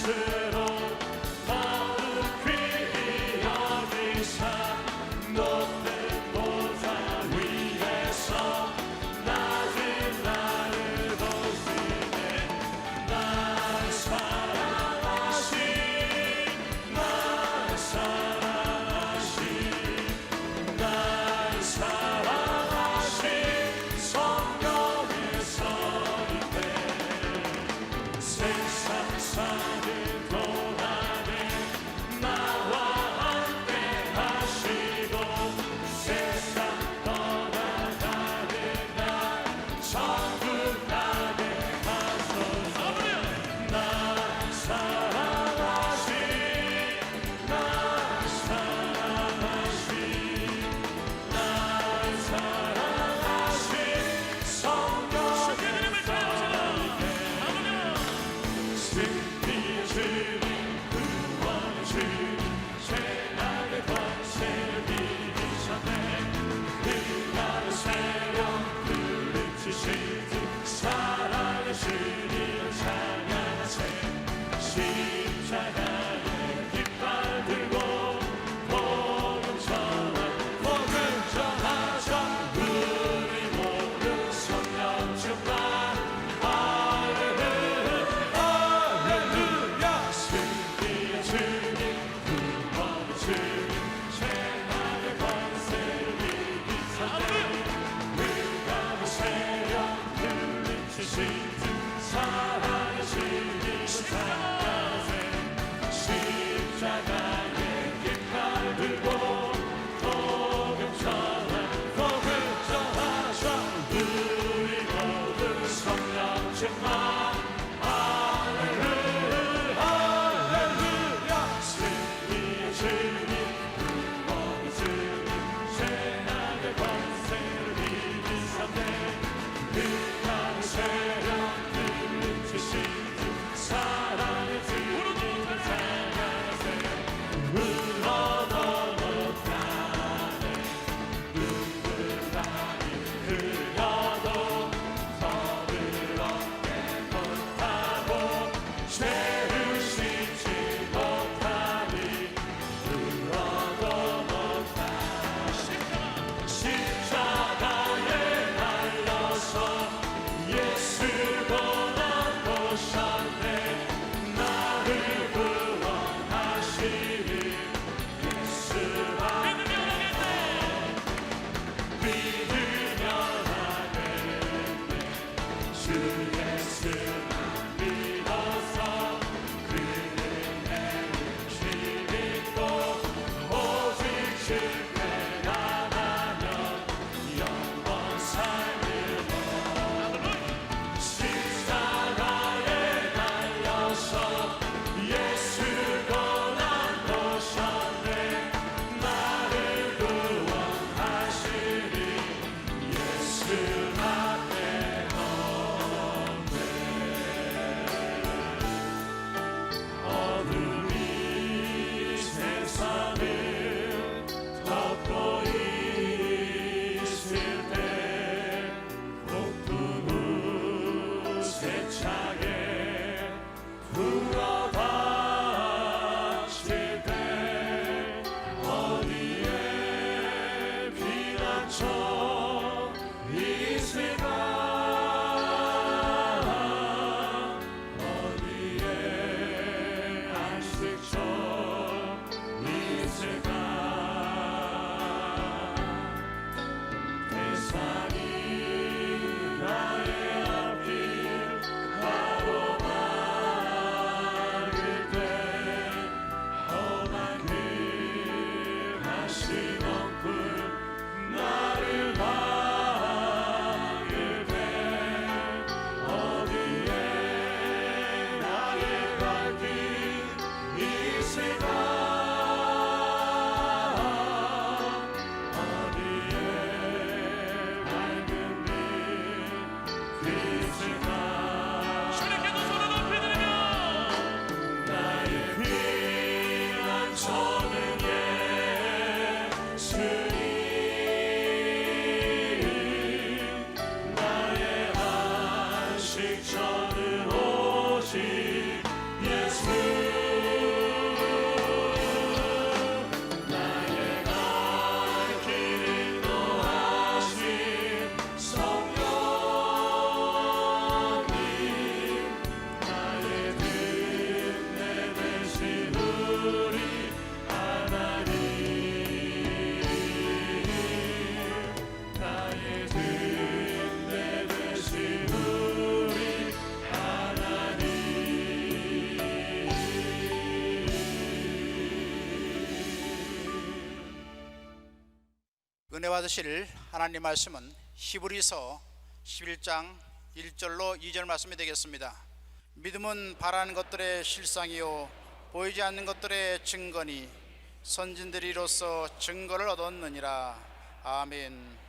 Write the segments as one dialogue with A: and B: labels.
A: 스스로 너를 귀히 여기시 은혜 받으실 하나님 말씀은 히브리서 11장 1절로 2절 말씀이 되겠습니다. 믿음은 바라는 것들의 실상이요 보이지 않는 것들의 증거니 선진들이 이로써 증거를 얻었느니라. 아멘.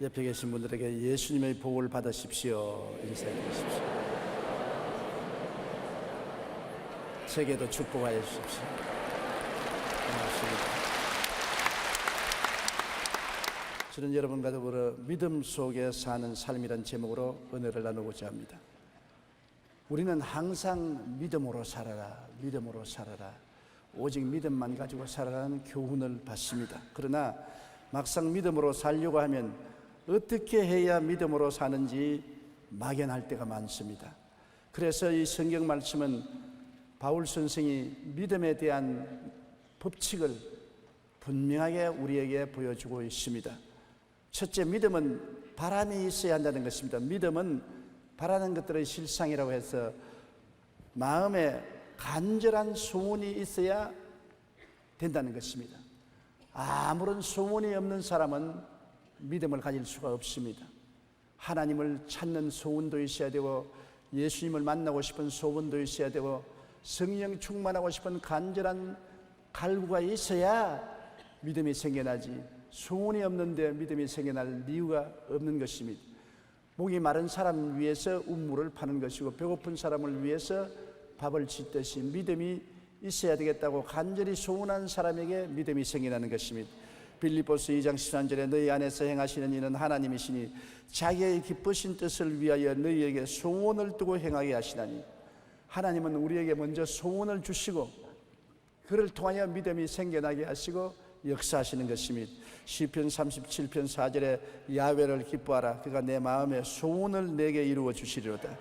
B: 옆에 계신 분들에게 예수님의 복을 받으십시오. 인사해 주십시오. 세계도 축복하여 주십시오. 고맙습니다. 저는 여러분과 더불어 믿음 속에 사는 삶이란 제목으로 은혜를 나누고자 합니다. 우리는 항상 믿음으로 살아라, 믿음으로 살아라, 오직 믿음만 가지고 살아라는 교훈을 받습니다. 그러나 막상 믿음으로 살려고 하면 어떻게 해야 믿음으로 사는지 막연할 때가 많습니다. 그래서 이 성경 말씀은 바울 선생이 믿음에 대한 법칙을 분명하게 우리에게 보여주고 있습니다. 첫째, 믿음은 바람이 있어야 한다는 것입니다. 믿음은 바라는 것들의 실상이라고 해서 마음에 간절한 소원이 있어야 된다는 것입니다. 아무런 소원이 없는 사람은 믿음을 가질 수가 없습니다. 하나님을 찾는 소원도 있어야 되고, 예수님을 만나고 싶은 소원도 있어야 되고, 성령 충만하고 싶은 간절한 갈구가 있어야 믿음이 생겨나지, 소원이 없는데 믿음이 생겨날 이유가 없는 것입니다. 목이 마른 사람 위해서 우물을 파는 것이고, 배고픈 사람을 위해서 밥을 짓듯이 믿음이 있어야 되겠다고 간절히 소원한 사람에게 믿음이 생겨나는 것입니다. 빌립보서 2장 13절에 너희 안에서 행하시는 이는 하나님이시니 자기의 기쁘신 뜻을 위하여 너희에게 소원을 두고 행하게 하시나니, 하나님은 우리에게 먼저 소원을 주시고 그를 통하여 믿음이 생겨나게 하시고 역사하시는 것입니다. 시편 37편 4절에 야훼를 기뻐하라, 그가 내 마음의 소원을 내게 이루어 주시리로다.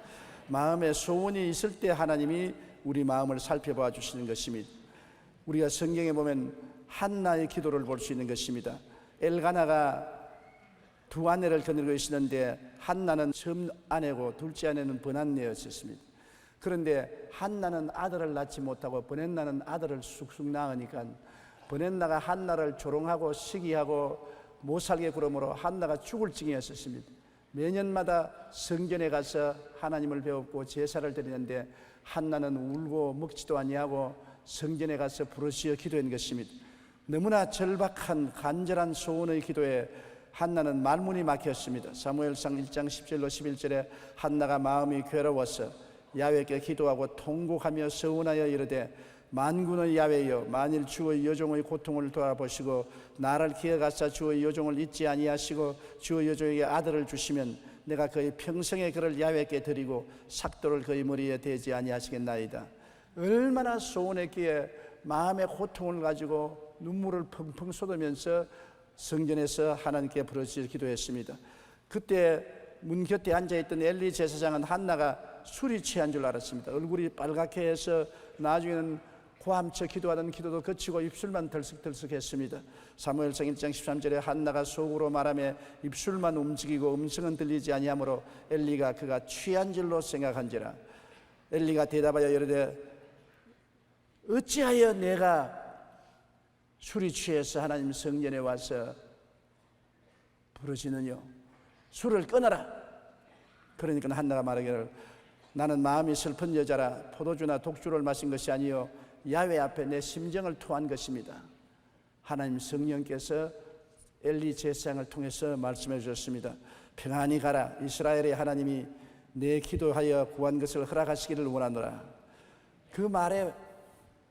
B: 마음에 소원이 있을 때 하나님이 우리 마음을 살펴봐 주시는 것입니다. 우리가 성경에 보면 한나의 기도를 볼 수 있는 것입니다. 엘가나가 두 아내를 거느리고 있었는데 한나는 처음 아내고 둘째 아내는 번한내였습니다. 그런데 한나는 아들을 낳지 못하고 버넷나는 아들을 쑥쑥 낳으니까 버넷나가 한나를 조롱하고 시기하고 못살게 구름으로 한나가 죽을 징이었습니다. 매년마다 성전에 가서 하나님을 배웠고 제사를 드리는데 한나는 울고 먹지도 아니하고 성전에 가서 부르짖어 기도한 것입니다. 너무나 절박한 간절한 소원의 기도에 한나는 말문이 막혔습니다. 사무엘상 1장 10절로 11절에 한나가 마음이 괴로워서 야훼께 기도하고 통곡하며 서원하여 이르되, 만군의 야훼여, 만일 주의 여종의 고통을 돌아보시고 나를 기억하사 주의 여종을 잊지 아니하시고 주의 여종에게 아들을 주시면 내가 그의 평생에 그를 야훼께 드리고 삭도를 그의 머리에 대지 아니하시겠나이다. 얼마나 소원했기에 마음의 고통을 가지고 눈물을 펑펑 쏟으면서 성전에서 하나님께 부르짖어 기도했습니다. 그때 문 곁에 앉아있던 엘리 제사장은 한나가 술이 취한 줄 알았습니다. 얼굴이 빨갛게 해서 나중에는 고함쳐 기도하던 기도도 그치고 입술만 덜썩덜썩했습니다. 사무엘상 1장 13절에 한나가 속으로 말하며 입술만 움직이고 음성은 들리지 아니하므로 엘리가 그가 취한 줄로 생각한지라. 엘리가 대답하여 이르되, 어찌하여 내가 술이 취해서 하나님 성전에 와서 부르짖느뇨? 술을 끊어라. 그러니까 한나가 말하기를, 나는 마음이 슬픈 여자라 포도주나 독주를 마신 것이 아니요 야훼 앞에 내 심정을 토한 것입니다. 하나님 성령께서 엘리 제사장을 통해서 말씀해 주셨습니다. 평안히 가라. 이스라엘의 하나님이 내 기도하여 구한 것을 허락하시기를 원하노라. 그 말에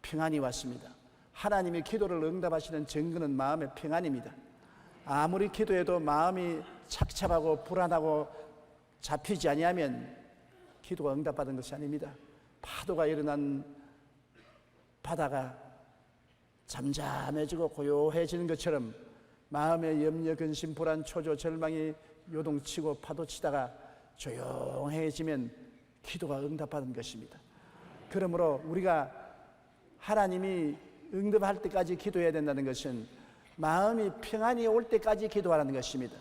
B: 평안이 왔습니다. 하나님이 기도를 응답하시는 증거는 마음의 평안입니다. 아무리 기도해도 마음이 착잡하고 불안하고 잡히지 아니하면 기도가 응답받은 것이 아닙니다. 파도가 일어난 바다가 잠잠해지고 고요해지는 것처럼 마음의 염려, 근심, 불안, 초조, 절망이 요동치고 파도치다가 조용해지면 기도가 응답받은 것입니다. 그러므로 우리가 하나님이 응답할 때까지 기도해야 된다는 것은 마음이 평안이 올 때까지 기도하라는 것입니다.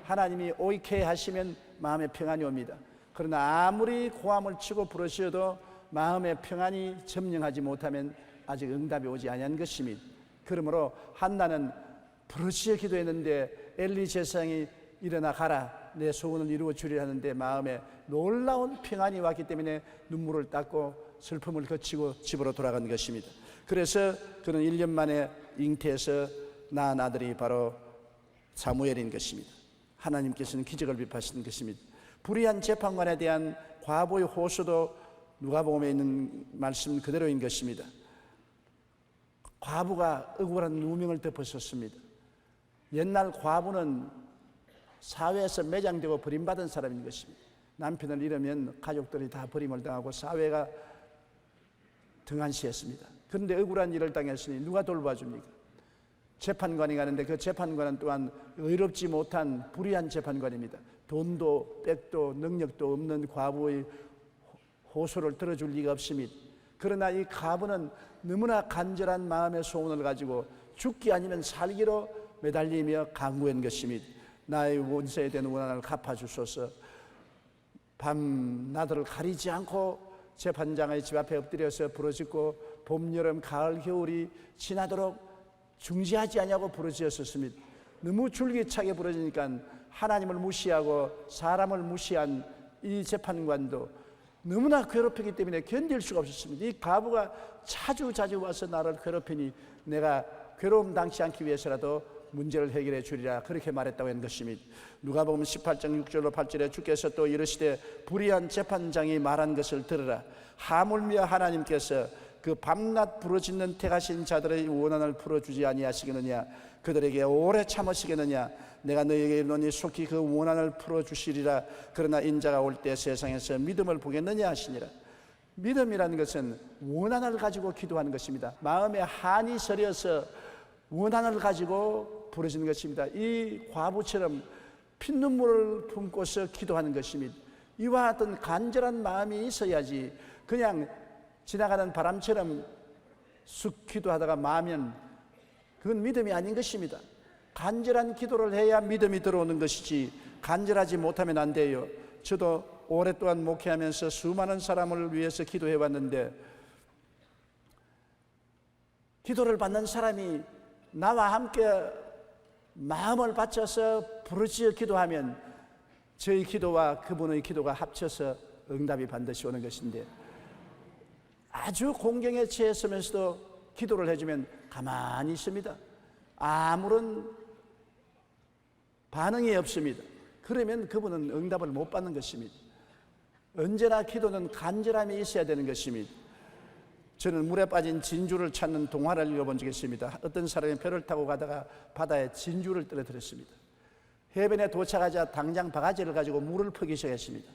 B: 하나님이 옳게 하시면 마음에 평안이 옵니다. 그러나 아무리 고함을 치고 부르짖어도 마음의 평안이 점령하지 못하면 아직 응답이 오지 아니한 것입니다. 그러므로 한나는 부르짖어 기도했는데 엘리 제사장이 일어나 가라, 내 소원을 이루어 주리라 하는데 마음에 놀라운 평안이 왔기 때문에 눈물을 닦고 슬픔을 거치고 집으로 돌아간 것입니다. 그래서 그는 1년 만에 잉태해서 낳은 아들이 바로 사무엘인 것입니다. 하나님께서는 기적을 베푸시는 것입니다. 불의한 재판관에 대한 과부의 호소도 누가복음에 있는 말씀 그대로인 것입니다. 과부가 억울한 누명을 덮었었습니다. 옛날 과부는 사회에서 매장되고 버림받은 사람인 것입니다. 남편을 잃으면 가족들이 다 버림을 당하고 사회가 등한시했습니다. 그런데 억울한 일을 당했으니 누가 돌봐줍니까? 재판관이 가는데 그 재판관은 또한 의롭지 못한 불의한 재판관입니다. 돈도 백도 능력도 없는 과부의 호소를 들어줄 리가 없습니다. 그러나 이 과부는 너무나 간절한 마음의 소원을 가지고 죽기 아니면 살기로 매달리며 간구한 것입니다. 나의 원수에 대한 원한을 갚아주소서. 밤 나들을 가리지 않고 재판장의 집 앞에 엎드려서 부르짖고 봄, 여름, 가을, 겨울이 지나도록 중지하지 않냐고 부르짖었습니다. 너무 줄기차게 부르짖으니까 하나님을 무시하고 사람을 무시한 이 재판관도 너무나 괴롭히기 때문에 견딜 수가 없었습니다. 이 과부가 자주 와서 나를 괴롭히니 내가 괴로움 당치 않기 위해서라도 문제를 해결해 주리라, 그렇게 말했다고 하는 것입니다. 누가복음 18장 6절로 8절에 주께서 또 이르시되 불의한 재판장이 말한 것을 들으라. 하물며 하나님께서 그 밤낮 부르짖는 택하신 자들의 원한을 풀어주지 아니하시겠느냐? 그들에게 오래 참으시겠느냐? 내가 너희에게 이르노니 속히 그 원한을 풀어주시리라. 그러나 인자가 올 때 세상에서 믿음을 보겠느냐 하시니라. 믿음이라는 것은 원한을 가지고 기도하는 것입니다. 마음에 한이 서려서 원한을 가지고 부르짖는 것입니다. 이 과부처럼 핏눈물을 품고서 기도하는 것입니다. 이와 같은 간절한 마음이 있어야지 그냥 지나가는 바람처럼 쑥 기도하다가 마면 그건 믿음이 아닌 것입니다. 간절한 기도를 해야 믿음이 들어오는 것이지 간절하지 못하면 안 돼요. 저도 오랫동안 목회하면서 수많은 사람을 위해서 기도해 왔는데 기도를 받는 사람이 나와 함께 마음을 바쳐서 부르짖어 기도하면 저희 기도와 그분의 기도가 합쳐서 응답이 반드시 오는 것인데 아주 공경에 처했으면서도 기도를 해주면 가만히 있습니다. 아무런 반응이 없습니다. 그러면 그분은 응답을 못 받는 것입니다. 언제나 기도는 간절함이 있어야 되는 것입니다. 저는 물에 빠진 진주를 찾는 동화를 읽어본 적이 있습니다. 어떤 사람이 배를 타고 가다가 바다에 진주를 떨어뜨렸습니다. 해변에 도착하자 당장 바가지를 가지고 물을 퍼기 시작했습니다.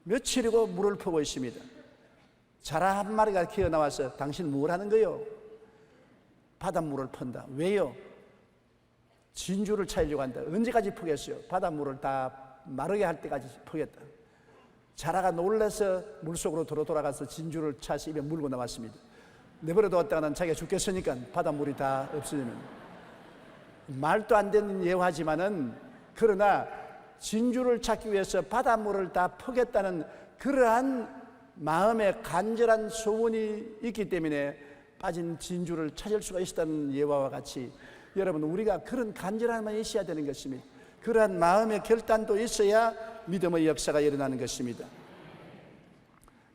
B: 며칠이고 물을 퍼고 있습니다. 자라 한 마리가 기어나와서 당신 뭘 하는 거요? 바닷물을 펀다. 왜요? 진주를 찾으려고 한다. 언제까지 퍼겠어요? 바닷물을 다 마르게 할 때까지 퍼겠다. 자라가 놀라서 물속으로 돌아가서 진주를 차서 입에 물고 나왔습니다. 내버려 두었다가는 자기가 죽겠으니까 바닷물이 다 없어지면 말도 안 되는 예화지만은 그러나 진주를 찾기 위해서 바닷물을 다 퍼겠다는 그러한 마음의 간절한 소원이 있기 때문에 빠진 진주를 찾을 수가 있었다는 예화와 같이 여러분 우리가 그런 간절한 마음이 있어야 되는 것입니다. 그러한 마음의 결단도 있어야 믿음의 역사가 일어나는 것입니다.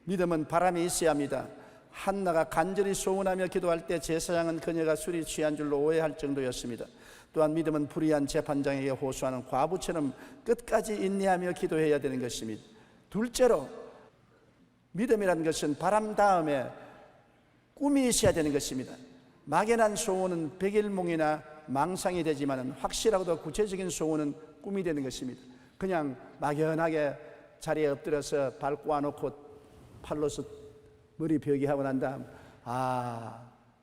B: 믿음은 바람이 있어야 합니다. 한나가 간절히 소원하며 기도할 때 제사장은 그녀가 술이 취한 줄로 오해할 정도였습니다. 또한 믿음은 불의한 재판장에게 호소하는 과부처럼 끝까지 인내하며 기도해야 되는 것입니다. 둘째로 믿음이라는 것은 바람 다음에 꿈이 있어야 되는 것입니다. 막연한 소원은 백일몽이나 망상이 되지만 확실하고도 구체적인 소원은 꿈이 되는 것입니다. 그냥 막연하게 자리에 엎드려서 발 꼬아놓고 팔로서 머리 벼기 하고 난 다음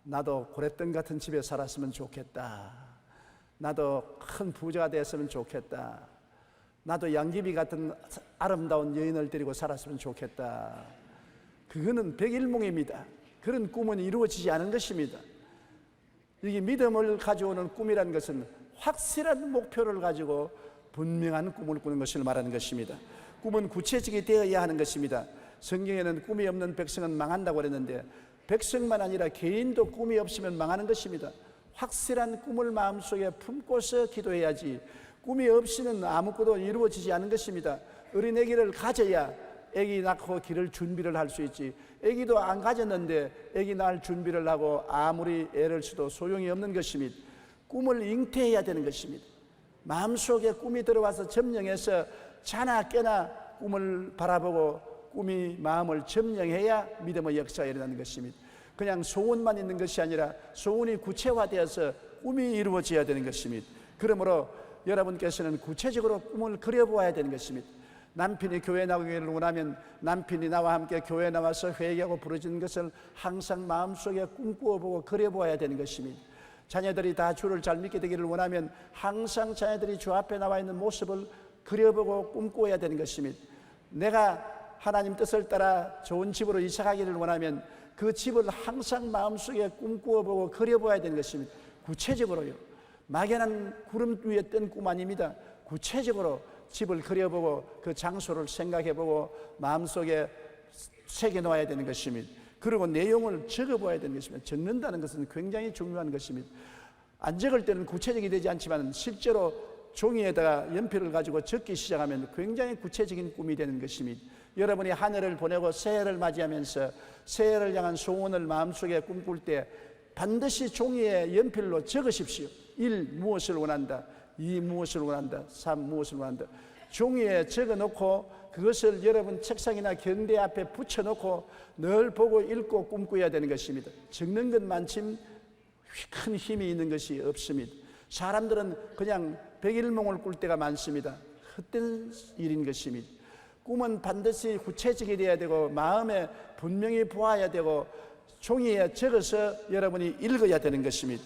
B: 나도 고랫등 같은 집에 살았으면 좋겠다. 나도 큰 부자가 됐으면 좋겠다. 나도 양귀비 같은 아름다운 여인을 데리고 살았으면 좋겠다. 그거는 백일몽입니다. 그런 꿈은 이루어지지 않은 것입니다. 이게 믿음을 가져오는 꿈이라는 것은 확실한 목표를 가지고 분명한 꿈을 꾸는 것을 말하는 것입니다. 꿈은 구체적이 되어야 하는 것입니다. 성경에는 꿈이 없는 백성은 망한다고 그랬는데 백성만 아니라 개인도 꿈이 없으면 망하는 것입니다. 확실한 꿈을 마음속에 품고서 기도해야지 꿈이 없이는 아무것도 이루어지지 않은 것입니다. 어린 아기를 가져야 아기 낳고 기를 준비를 할 수 있지 아기도 안 가졌는데 아기 낳을 준비를 하고 아무리 애를 써도 소용이 없는 것입니다. 꿈을 잉태해야 되는 것입니다. 마음속에 꿈이 들어와서 점령해서 자나 깨나 꿈을 바라보고 꿈이 마음을 점령해야 믿음의 역사가 일어나는 것입니다. 그냥 소원만 있는 것이 아니라 소원이 구체화되어서 꿈이 이루어져야 되는 것입니다. 그러므로 여러분께서는 구체적으로 꿈을 그려보아야 되는 것입니다. 남편이 교회 나오기를 원하면 남편이 나와 함께 교회 나와서 회개하고 부르짖는 것을 항상 마음속에 꿈꾸어보고 그려보아야 되는 것입니다. 자녀들이 다 주를 잘 믿게 되기를 원하면 항상 자녀들이 주 앞에 나와 있는 모습을 그려보고 꿈꾸어야 되는 것입니다. 내가 하나님 뜻을 따라 좋은 집으로 이사가기를 원하면 그 집을 항상 마음속에 꿈꾸어보고 그려보아야 되는 것입니다. 구체적으로요. 막연한 구름 위에 뜬 꿈 아닙니다. 구체적으로 집을 그려보고 그 장소를 생각해보고 마음속에 새겨놓아야 되는 것입니다. 그리고 내용을 적어봐야 되는 것입니다. 적는다는 것은 굉장히 중요한 것입니다. 안 적을 때는 구체적이 되지 않지만 실제로 종이에다가 연필을 가지고 적기 시작하면 굉장히 구체적인 꿈이 되는 것입니다. 여러분이 한 해를 보내고 새해를 맞이하면서 새해를 향한 소원을 마음속에 꿈꿀 때 반드시 종이에 연필로 적으십시오. 1. 무엇을 원한다. 2. 무엇을 원한다. 3. 무엇을 원한다. 종이에 적어놓고 그것을 여러분 책상이나 경대 앞에 붙여놓고 늘 보고 읽고 꿈꿔야 되는 것입니다. 적는 것만큼 큰 힘이 있는 것이 없습니다. 사람들은 그냥 백일몽을 꿀 때가 많습니다. 헛된 일인 것입니다. 꿈은 반드시 구체적이 되어야 되고 마음에 분명히 보아야 되고 종이에 적어서 여러분이 읽어야 되는 것입니다.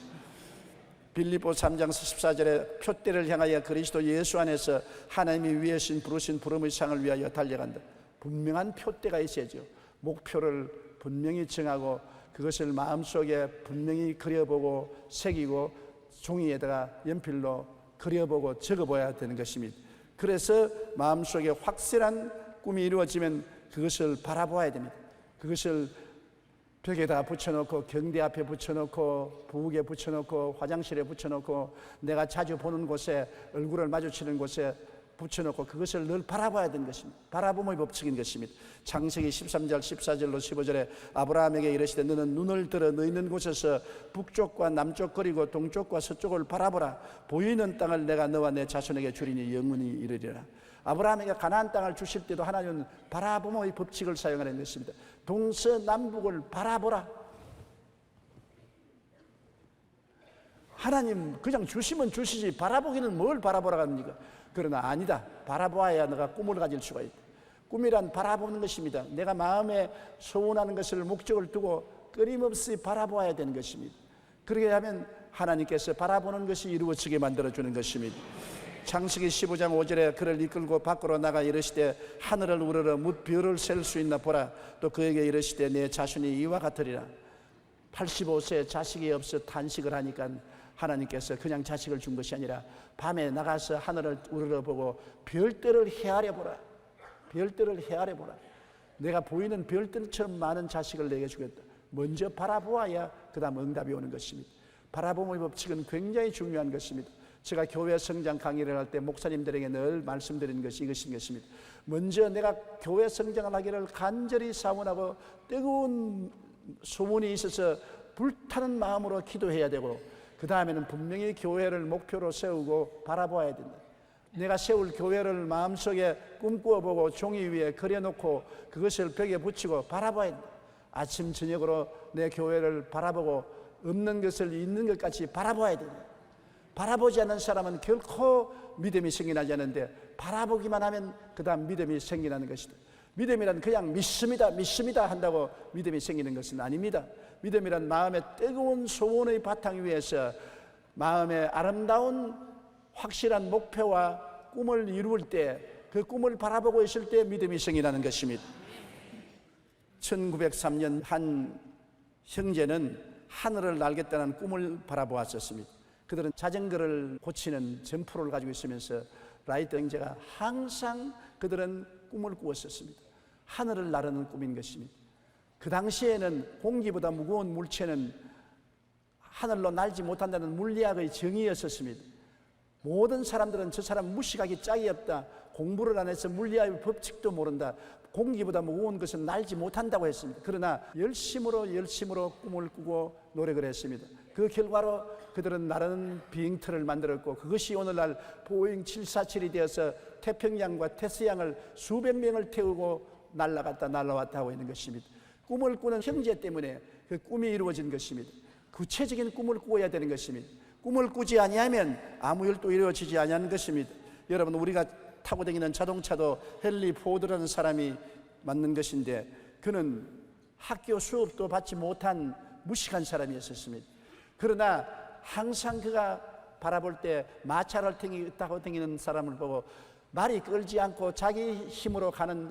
B: 빌립보 3장 14절에 표대를 향하여 그리스도 예수 안에서 하나님이 위하신 부르신 부름의 상을 위하여 달려간다. 분명한 표대가 있어야죠. 목표를 분명히 정하고 그것을 마음속에 분명히 그려보고 새기고 종이에다가 연필로 그려보고 적어봐야 되는 것입니다. 그래서 마음속에 확실한 꿈이 이루어지면 그것을 바라보아야 됩니다. 그것을 벽에다 붙여놓고 경대 앞에 붙여놓고 부엌에 붙여놓고 화장실에 붙여놓고 내가 자주 보는 곳에 얼굴을 마주치는 곳에 붙여놓고 그것을 늘 바라봐야 되는 것입니다. 바라봄의 법칙인 것입니다. 창세기 13절 14절로 15절에 아브라함에게 이르시되 너는 눈을 들어 너 있는 곳에서 북쪽과 남쪽 그리고 동쪽과 서쪽을 바라보라. 보이는 땅을 내가 너와 내 자손에게 주리니 영원히 이르리라. 아브라함에게 가나안 땅을 주실 때도 하나님은 바라봄의 법칙을 사용하는 것입니다. 동서남북을 바라보라. 하나님 그냥 주시면 주시지 바라보기는 뭘 바라보라 합니까? 그러나 아니다. 바라보아야 너가 꿈을 가질 수가 있다. 꿈이란 바라보는 것입니다. 내가 마음에 소원하는 것을 목적을 두고 끊임없이 바라보아야 되는 것입니다. 그렇게 하면 하나님께서 바라보는 것이 이루어지게 만들어주는 것입니다. 창세기 15장 5절에 그를 이끌고 밖으로 나가 이르시되 하늘을 우러러 뭇 별을 셀 수 있나 보라. 또 그에게 이르시되 내 자손이 이와 같으리라. 85세 자식이 없어 탄식을 하니까 하나님께서 그냥 자식을 준 것이 아니라 밤에 나가서 하늘을 우러러보고 별들을 헤아려 보라. 별들을 헤아려 보라. 내가 보이는 별들처럼 많은 자식을 내게 주겠다. 먼저 바라보아야 그 다음 응답이 오는 것입니다. 바라봄의 법칙은 굉장히 중요한 것입니다. 제가 교회 성장 강의를 할 때 목사님들에게 늘 말씀드리는 것이 이것인 것입니다. 먼저 내가 교회 성장을 하기를 간절히 사원하고 뜨거운 소원이 있어서 불타는 마음으로 기도해야 되고 그 다음에는 분명히 교회를 목표로 세우고 바라봐야 된다. 내가 세울 교회를 마음속에 꿈꾸어보고 종이 위에 그려놓고 그것을 벽에 붙이고 바라봐야 된다. 아침 저녁으로 내 교회를 바라보고 없는 것을 있는 것까지 바라봐야 된다. 바라보지 않는 사람은 결코 믿음이 생겨나지 않는데 바라보기만 하면 그 다음 믿음이 생겨나는 것이다. 믿음이란 그냥 믿습니다 한다고 믿음이 생기는 것은 아닙니다. 믿음이란 마음의 뜨거운 소원의 바탕 위에서 마음의 아름다운 확실한 목표와 꿈을 이룰 때 그 꿈을 바라보고 있을 때 믿음이 생겨나는 것입니다. 1903년 한 형제는 하늘을 날겠다는 꿈을 바라보았었습니다. 그들은 자전거를 고치는 점프를 가지고 있으면서 라이트 형제가 항상 그들은 꿈을 꾸었었습니다. 하늘을 나르는 꿈인 것입니다. 그 당시에는 공기보다 무거운 물체는 하늘로 날지 못한다는 물리학의 정의였었습니다. 모든 사람들은 저 사람 무식하기 짝이 없다. 공부를 안 해서 물리학의 법칙도 모른다. 공기보다 무거운 것은 날지 못한다고 했습니다. 그러나 열심으로 꿈을 꾸고 노력을 했습니다. 그 결과로 그들은 나르는 비행터를 만들었고, 그것이 오늘날 보잉 747이 되어서 태평양과 태서양을 수백 명을 태우고 날아왔다 하고 있는 것입니다. 꿈을 꾸는 형제 때문에 그 꿈이 이루어진 것입니다. 구체적인 꿈을 꾸어야 되는 것입니다. 꿈을 꾸지 아니하면 아무 일도 이루어지지 아니하는 것입니다. 여러분, 우리가 타고 다니는 자동차도 헨리 포드라는 사람이 만든 것인데, 그는 학교 수업도 받지 못한 무식한 사람이었습니다. 그러나 항상 그가 바라볼 때 마차를 타고 다니는 사람을 보고 말이 끌지 않고 자기 힘으로 가는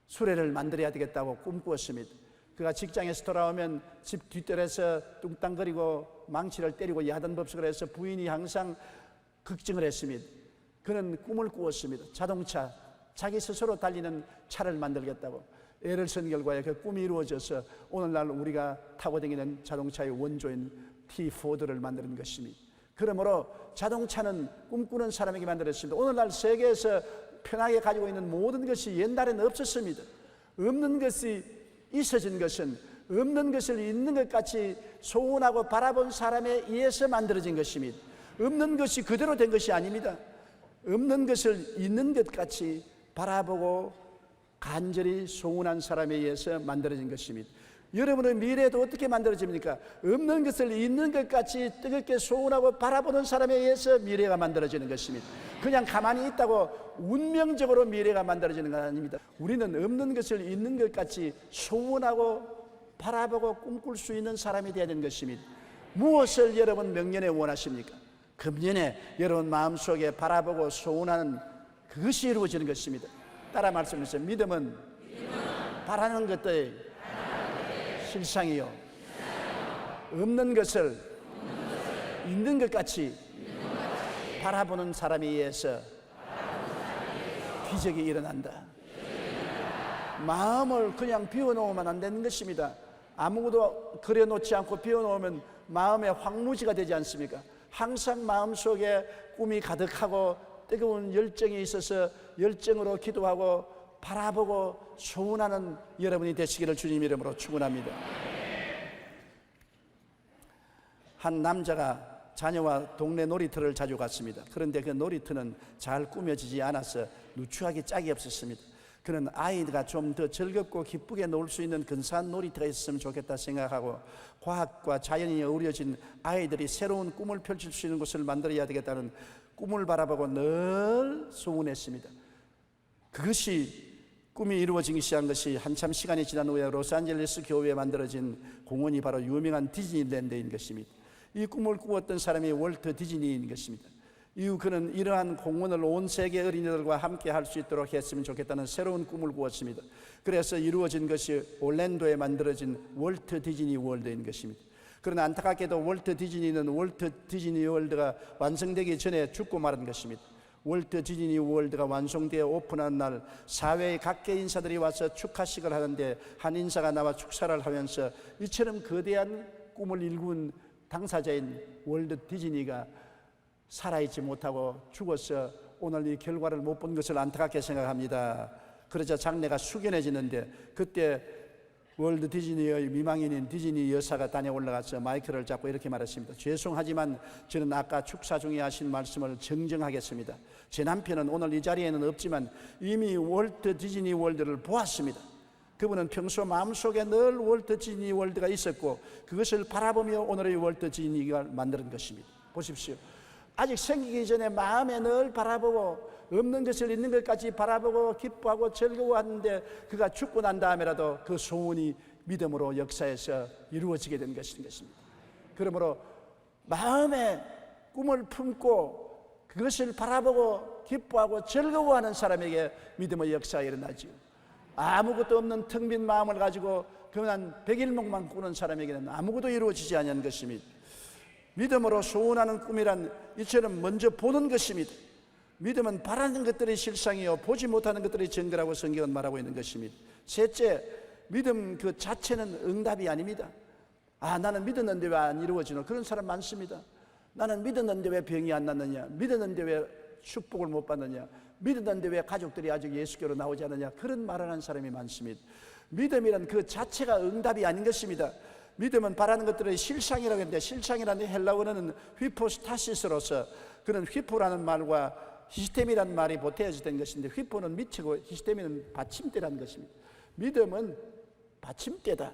B: 수레를 만들어야 되겠다고 꿈꾸었습니다. 그가 직장에서 돌아오면 집 뒷뜰에서 뚱땅거리고 망치를 때리고 야단법석을 해서 부인이 항상 걱정을 했습니다. 그는 꿈을 꾸었습니다. 자동차, 자기 스스로 달리는 차를 만들겠다고. 애를 쓴 결과에 그 꿈이 이루어져서 오늘날 우리가 타고 다니는 자동차의 원조인 T4를 만드는 것입니다. 그러므로 자동차는 꿈꾸는 사람에게 만들었습니다. 오늘날 세계에서 편하게 가지고 있는 모든 것이 옛날에는 없었습니다. 없는 것이 있어진 것은 없는 것을 있는 것 같이 소원하고 바라본 사람에 의해서 만들어진 것입니다. 없는 것이 그대로 된 것이 아닙니다. 없는 것을 있는 것 같이 바라보고 간절히 소원한 사람에 의해서 만들어진 것입니다. 여러분의 미래도 어떻게 만들어집니까? 없는 것을 있는 것 같이 뜨겁게 소원하고 바라보는 사람에 의해서 미래가 만들어지는 것입니다. 그냥 가만히 있다고 운명적으로 미래가 만들어지는 건 아닙니다. 우리는 없는 것을 있는 것 같이 소원하고 바라보고 꿈꿀 수 있는 사람이 되어야 되는 것입니다. 무엇을 여러분 명년에 원하십니까? 금년에 여러분 마음속에 바라보고 소원하는 그것이 이루어지는 것입니다. 따라 말씀하세요. 믿음은 바라는 것들의 실상이요, 없는 것을 있는 것 같이 바라보는 사람에 의해서 기적이 일어난다. 마음을 그냥 비워놓으면 안 되는 것입니다. 아무것도 그려놓지 않고 비워놓으면 마음의 황무지가 되지 않습니까? 항상 마음속에 꿈이 가득하고 뜨거운 열정이 있어서 열정으로 기도하고 바라보고 소원하는 여러분이 되시기를 주님 이름으로 축원합니다. 한 남자가 자녀와 동네 놀이터를 자주 갔습니다. 그런데 그 놀이터는 잘 꾸며지지 않아서 누추하게 짝이 없었습니다. 그는 아이가 좀 더 즐겁고 기쁘게 놀 수 있는 근사한 놀이터가 있었으면 좋겠다 생각하고 과학과 자연이 어우러진 아이들이 새로운 꿈을 펼칠 수 있는 곳을 만들어야 되겠다는 꿈을 바라보고 늘 소원했습니다. 그것이 꿈이 이루어지기 시작한 것이 한참 시간이 지난 후에 로스앤젤레스 교회에 만들어진 공원이 바로 유명한 디즈니랜드인 것입니다. 이 꿈을 꾸었던 사람이 월트 디즈니인 것입니다. 이후 그는 이러한 공원을 온 세계 어린이들과 함께 할 수 있도록 했으면 좋겠다는 새로운 꿈을 꾸었습니다. 그래서 이루어진 것이 올랜도에 만들어진 월트 디즈니 월드인 것입니다. 그러나 안타깝게도 월트 디즈니는 월트 디즈니 월드가 완성되기 전에 죽고 말은 것입니다. 월트 디즈니 월드가 완성되어 오픈한 날 사회의 각계 인사들이 와서 축하식을 하는데 한 인사가 나와 축사를 하면서 이처럼 거대한 꿈을 일군 당사자인 월트 디즈니가 살아있지 못하고 죽어서 오늘 이 결과를 못 본 것을 안타깝게 생각합니다. 그러자 장례가 숙연해지는데 그때 월트 디즈니의 미망인인 디즈니 여사가 단에 올라가서 마이크를 잡고 이렇게 말했습니다. 죄송하지만 저는 아까 축사 중에 하신 말씀을 정정하겠습니다. 제 남편은 오늘 이 자리에는 없지만 이미 월트 디즈니 월드를 보았습니다. 그분은 평소 마음속에 늘 월트 디즈니 월드가 있었고 그것을 바라보며 오늘의 월트 디즈니가 만든 것입니다. 보십시오. 아직 생기기 전에 마음에 늘 바라보고 없는 것을 있는 것까지 바라보고 기뻐하고 즐거워하는데 그가 죽고 난 다음에라도 그 소원이 믿음으로 역사에서 이루어지게 된 것입니다. 그러므로 마음에 꿈을 품고 그것을 바라보고 기뻐하고 즐거워하는 사람에게 믿음의 역사가 일어나지요. 아무것도 없는 텅 빈 마음을 가지고 그냥 백일몽만 꾸는 사람에게는 아무것도 이루어지지 않는 것입니다. 믿음으로 소원하는 꿈이란 이처럼 먼저 보는 것입니다. 믿음은 바라는 것들의 실상이요 보지 못하는 것들의 증거라고 성경은 말하고 있는 것입니다. 셋째, 믿음 그 자체는 응답이 아닙니다. 나는 믿었는데 왜 안 이루어지노? 그런 사람 많습니다. 나는 믿었는데 왜 병이 안 낫느냐? 믿었는데 왜 축복을 못 받느냐? 믿었는데 왜 가족들이 아직 예수교로 나오지 않느냐? 그런 말을 하는 사람이 많습니다. 믿음이란 그 자체가 응답이 아닌 것입니다. 믿음은 바라는 것들의 실상이라고 했는데, 실상이라는 헬라어는 휘포스타시스로서, 그는 휘포라는 말과 히스템이라는 말이 보태어져 된 것인데, 휘포는 미치고 히스템이는 받침대라는 것입니다. 믿음은 받침대다.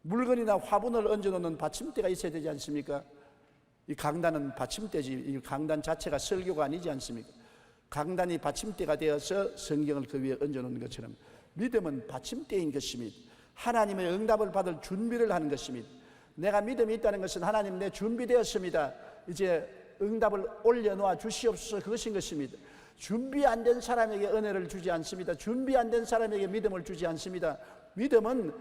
B: 물건이나 화분을 얹어놓는 받침대가 있어야 되지 않습니까? 이 강단은 받침대지, 이 강단 자체가 설교가 아니지 않습니까? 강단이 받침대가 되어서 성경을 그 위에 얹어놓는 것처럼 믿음은 받침대인 것입니다. 하나님의 응답을 받을 준비를 하는 것입니다. 내가 믿음이 있다는 것은 하나님 내 준비되었습니다, 이제 응답을 올려놓아 주시옵소서, 그것인 것입니다. 준비 안 된 사람에게 은혜를 주지 않습니다. 준비 안 된 사람에게 믿음을 주지 않습니다. 믿음은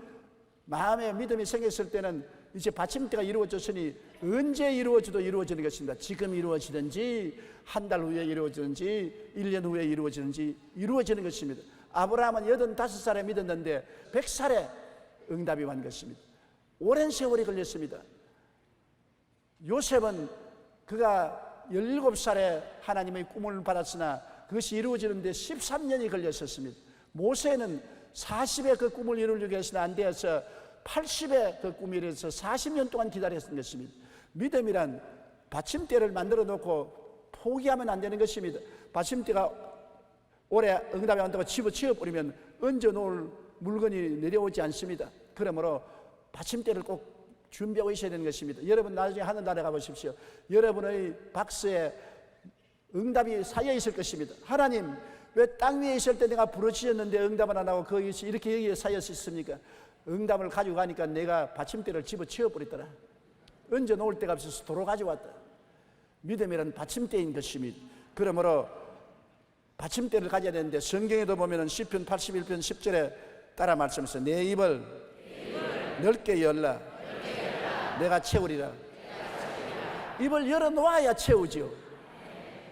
B: 마음에 믿음이 생겼을 때는 이제 받침대가 이루어졌으니 언제 이루어져도 이루어지는 것입니다. 지금 이루어지든지 한 달 후에 이루어지든지 1년 후에 이루어지든지 이루어지는 것입니다. 아브라함은 85살에 믿었는데 100살에 응답이 왔는 것입니다. 오랜 세월이 걸렸습니다. 요셉은 그가 17살에 하나님의 꿈을 받았으나 그것이 이루어지는데 13년이 걸렸었습니다. 모세는 40에 그 꿈을 이루려고 했으나 안 되어서 80에 그 꿈이 이루어져서 40년 동안 기다렸던 것입니다. 믿음이란 받침대를 만들어 놓고 포기하면 안 되는 것입니다. 받침대가 올해 응답이 안 온다고 집어치워 버리면 얹어 놓을 물건이 내려오지 않습니다. 그러므로 받침대를 꼭 준비하고 있어야 되는 것입니다. 여러분 나중에 하늘나라에 가보십시오. 여러분의 박스에 응답이 쌓여 있을 것입니다. 하나님, 왜 땅 위에 있을 때 내가 부르짖었는데 응답을 안 하고 거기서 이렇게 여기에 쌓여 있습니까? 응답을 가지고 가니까 내가 받침대를 집어치워 버렸더라. 얹어 놓을 데가 없어서 도로 가져왔다. 믿음이란 받침대인 것입니다. 그러므로 받침대를 가져야 되는데, 성경에도 보면은 시편 81편 10절에 따라 말씀했어요. 내 입을 넓게 열라. 내가 채우리라. 입을 열어놓아야 채우지요.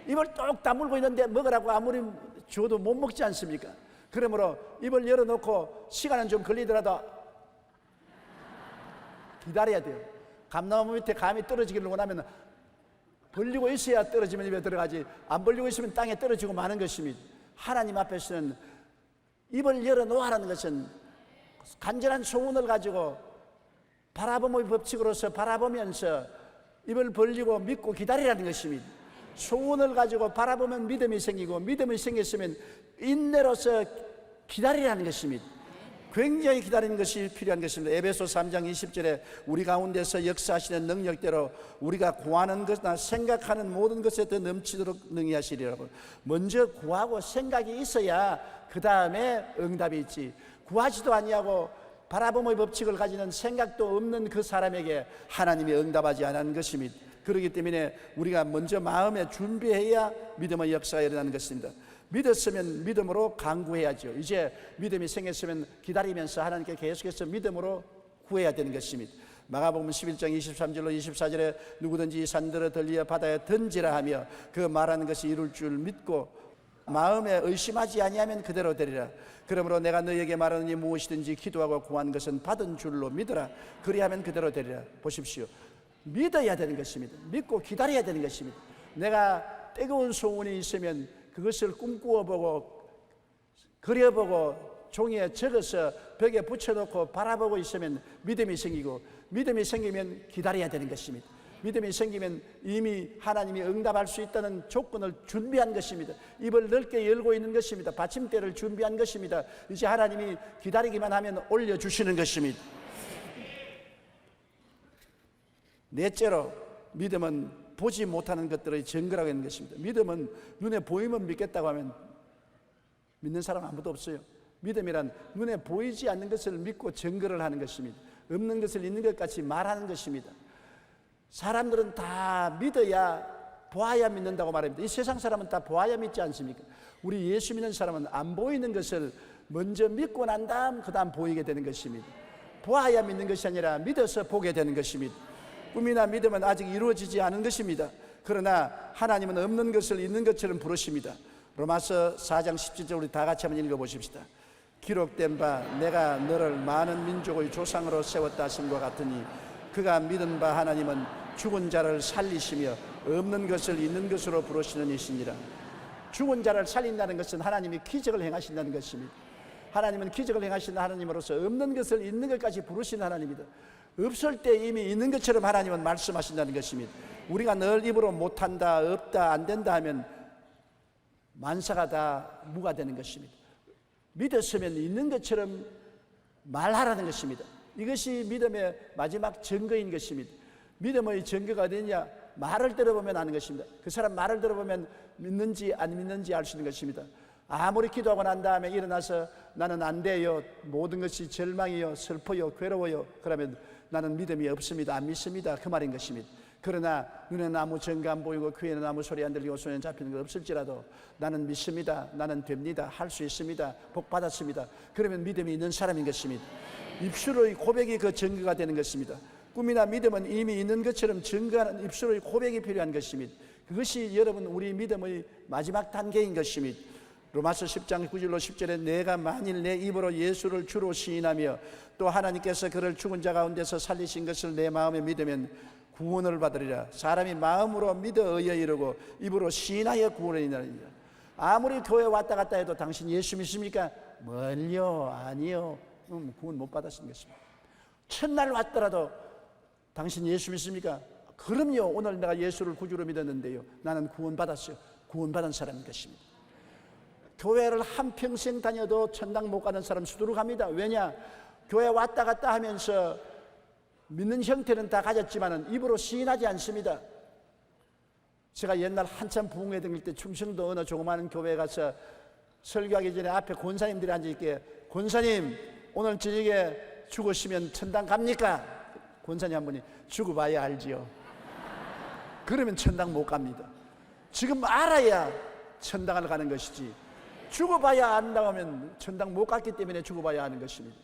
B: 입을 똑 다물고 있는데 먹으라고 아무리 줘도 못 먹지 않습니까? 그러므로 입을 열어놓고 시간은 좀 걸리더라도 기다려야 돼요. 감나무 밑에 감이 떨어지기를 원하면 벌리고 있어야 떨어지면 입에 들어가지, 안 벌리고 있으면 땅에 떨어지고 마는 것입니다. 하나님 앞에서는 입을 열어놓으라는 것은 간절한 소원을 가지고 바라봄의 법칙으로서 바라보면서 입을 벌리고 믿고 기다리라는 것입니다. 소원을 가지고 바라보면 믿음이 생기고, 믿음이 생겼으면 인내로서 기다리라는 것입니다. 굉장히 기다리는 것이 필요한 것입니다. 에베소 3장 20절에 우리 가운데서 역사하시는 능력대로 우리가 구하는 것이나 생각하는 모든 것에 더 넘치도록 능히 하시리라고. 먼저 구하고 생각이 있어야 그 다음에 응답이 있지. 구하지도 아니하고 바라봄의 법칙을 가지는 생각도 없는 그 사람에게 하나님이 응답하지 않은 것입니다. 그렇기 때문에 우리가 먼저 마음에 준비해야 믿음의 역사가 일어나는 것입니다. 믿었으면 믿음으로 간구해야죠. 이제 믿음이 생겼으면 기다리면서 하나님께 계속해서 믿음으로 구해야 되는 것입니다. 마가복음 11장 23절로 24절에 누구든지 이 산들을 들리어 바다에 던지라 하며 그 말하는 것이 이룰 줄 믿고 마음에 의심하지 아니하면 그대로 되리라. 그러므로 내가 너희에게 말하느니 무엇이든지 기도하고 구한 것은 받은 줄로 믿으라. 그리하면 그대로 되리라. 보십시오. 믿어야 되는 것입니다. 믿고 기다려야 되는 것입니다. 내가 뜨거운 소원이 있으면 그것을 꿈꾸어보고 그려보고 종이에 적어서 벽에 붙여놓고 바라보고 있으면 믿음이 생기고, 믿음이 생기면 기다려야 되는 것입니다. 믿음이 생기면 이미 하나님이 응답할 수 있다는 조건을 준비한 것입니다. 입을 넓게 열고 있는 것입니다. 받침대를 준비한 것입니다. 이제 하나님이 기다리기만 하면 올려주시는 것입니다. 넷째로, 믿음은 보지 못하는 것들의 증거라고 하는 것입니다. 믿음은 눈에 보이면 믿겠다고 하면 믿는 사람 아무도 없어요. 믿음이란 눈에 보이지 않는 것을 믿고 증거를 하는 것입니다. 없는 것을 있는 것 같이 말하는 것입니다. 사람들은 다 믿어야, 보아야 믿는다고 말합니다. 이 세상 사람은 다 보아야 믿지 않습니까? 우리 예수 믿는 사람은 안 보이는 것을 먼저 믿고 난 다음 그 다음 보이게 되는 것입니다. 보아야 믿는 것이 아니라 믿어서 보게 되는 것입니다. 꿈이나 믿음은 아직 이루어지지 않은 것입니다. 그러나 하나님은 없는 것을 있는 것처럼 부르십니다. 로마서 4장 17절 우리 다 같이 한번 읽어보십시다. 기록된 바 내가 너를 많은 민족의 조상으로 세웠다 하심과 같으니 그가 믿은 바 하나님은 죽은 자를 살리시며 없는 것을 있는 것으로 부르시는 이시니라. 죽은 자를 살린다는 것은 하나님이 기적을 행하신다는 것입니다. 하나님은 기적을 행하시는 하나님으로서 없는 것을 있는 것까지 부르시는 하나님이다. 없을 때 이미 있는 것처럼 하나님은 말씀하신다는 것입니다. 우리가 늘 입으로 못한다, 없다, 안 된다 하면 만사가 다 무가 되는 것입니다. 믿었으면 있는 것처럼 말하라는 것입니다. 이것이 믿음의 마지막 증거인 것입니다. 믿음의 증거가 어디냐? 말을 들어보면 아는 것입니다. 그 사람 말을 들어보면 믿는지 안 믿는지 알 수 있는 것입니다. 아무리 기도하고 난 다음에 일어나서 나는 안 돼요, 모든 것이 절망이요, 슬퍼요, 괴로워요, 그러면 나는 믿음이 없습니다, 안 믿습니다, 그 말인 것입니다. 그러나 눈에는 아무 증거 안 보이고 귀에는 아무 소리 안 들리고 손에 잡히는 거 없을지라도 나는 믿습니다, 나는 됩니다, 할 수 있습니다, 복 받았습니다, 그러면 믿음이 있는 사람인 것입니다. 입술의 고백이 그 증거가 되는 것입니다. 꿈이나 믿음은 이미 있는 것처럼 증거하는 입술의 고백이 필요한 것입니다. 그것이 여러분 우리 믿음의 마지막 단계인 것입니다. 로마서 10장 9절로 10절에 내가 만일 내 입으로 예수를 주로 시인하며 또 하나님께서 그를 죽은 자 가운데서 살리신 것을 내 마음에 믿으면 구원을 받으리라. 사람이 마음으로 믿어 의에 이르고 입으로 시인하여 구원을 이루리라. 아무리 교회 왔다 갔다 해도 당신 예수 믿습니까? 멀요, 아니요. 구원 못 받았는 것입니다. 첫날 왔더라도 당신 예수 믿습니까? 그럼요, 오늘 내가 예수를 구주로 믿었는데요, 나는 구원 받았어요. 구원 받은 사람인 것입니다. 교회를 한평생 다녀도 천당 못 가는 사람 수두룩 합니다. 왜냐? 교회 왔다 갔다 하면서 믿는 형태는 다 가졌지만 입으로 시인하지 않습니다. 제가 옛날 한참 부흥회 다닐 때 충청도 어느 조그마한 교회에 가서 설교하기 전에 앞에 권사님들이 앉아있게, 권사님 오늘 저녁에 죽으시면 천당 갑니까? 권사님 한 분이 죽어봐야 알지요. 그러면 천당 못 갑니다. 지금 알아야 천당을 가는 것이지, 죽어봐야 안다고 하면 천당 못 갔기 때문에 죽어봐야 하는 것입니다.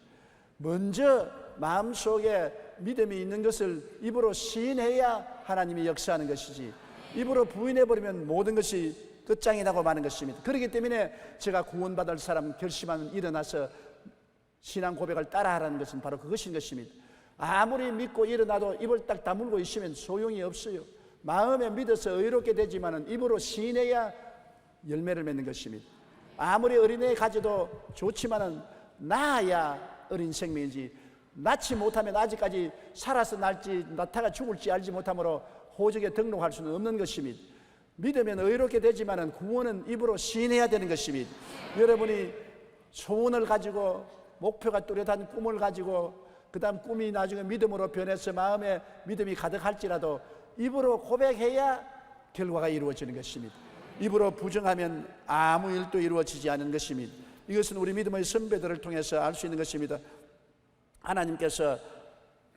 B: 먼저 마음속에 믿음이 있는 것을 입으로 시인해야 하나님이 역사하는 것이지, 입으로 부인해버리면 모든 것이 끝장이 나고 마는 것입니다. 그렇기 때문에 제가 구원받을 사람 결심하면 일어나서 신앙 고백을 따라하라는 것은 바로 그것인 것입니다. 아무리 믿고 일어나도 입을 딱 다물고 있으면 소용이 없어요. 마음에 믿어서 의롭게 되지만 입으로 시인해야 열매를 맺는 것입니다. 아무리 어린애 가져도 좋지만은 낳아야 어린 생명이지, 낳지 못하면 아직까지 살아서 날지 낳다가 죽을지 알지 못하므로 호적에 등록할 수는 없는 것입니다. 믿으면 의롭게 되지만은 구원은 입으로 시인해야 되는 것입니다. 여러분이 소원을 가지고 목표가 뚜렷한 꿈을 가지고 그 다음 꿈이 나중에 믿음으로 변해서 마음에 믿음이 가득할지라도 입으로 고백해야 결과가 이루어지는 것입니다. 입으로 부정하면 아무 일도 이루어지지 않은 것입니다. 이것은 우리 믿음의 선배들을 통해서 알 수 있는 것입니다. 하나님께서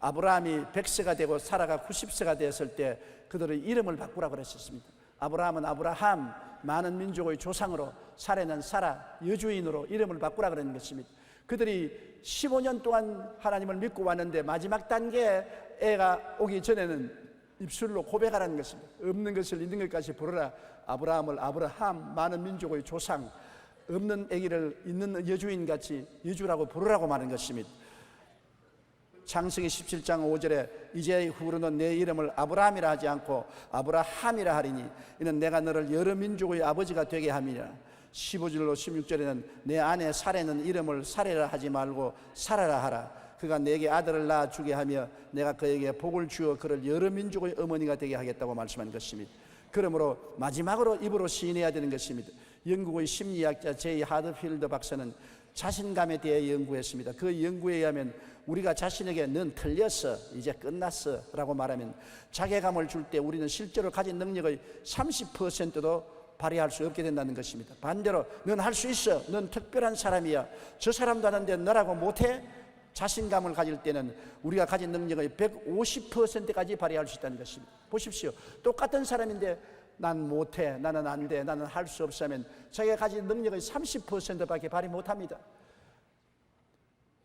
B: 아브라함이 100세가 되고 사라가 90세가 되었을 때 그들의 이름을 바꾸라고 그랬었습니다. 아브라함은 아브라함, 많은 민족의 조상으로, 사라는 사라, 여주인으로 이름을 바꾸라고 그러는 것입니다. 그들이 15년 동안 하나님을 믿고 왔는데 마지막 단계에 애가 오기 전에는 입술로 고백하라는 것입니다. 없는 것을 있는 것까지 부르라. 아브라함을 아브라함, 많은 민족의 조상, 없는 아기를 있는 여주인같이 여주라고 부르라고 말하는 것입니다. 창세기 17장 5절에 이제 후로는 내 이름을 아브라함이라 하지 않고 아브라함이라 하리니 이는 내가 너를 여러 민족의 아버지가 되게 함이라. 15절로 16절에는 내 아내 사레는 이름을 사레라 하지 말고 사라라 하라. 그가 내게 아들을 낳아 주게 하며 내가 그에게 복을 주어 그를 여러 민족의 어머니가 되게 하겠다고 말씀한 것입니다. 그러므로 마지막으로 입으로 시인해야 되는 것입니다. 영국의 심리학자 제이 하드필드 박사는 자신감에 대해 연구했습니다. 그 연구에 의하면 우리가 자신에게 넌 틀렸어, 이제 끝났어 라고 말하면 자괴감을 줄 때 우리는 실제로 가진 능력의 30%도 발휘할 수 없게 된다는 것입니다. 반대로 넌 할 수 있어, 넌 특별한 사람이야, 저 사람도 하는데 너라고 못해? 자신감을 가질 때는 우리가 가진 능력의 150%까지 발휘할 수 있다는 것입니다. 보십시오. 똑같은 사람인데 난 못해, 나는 안 돼, 나는 할 수 없어 하면 자기가 가진 능력의 30%밖에 발휘 못합니다.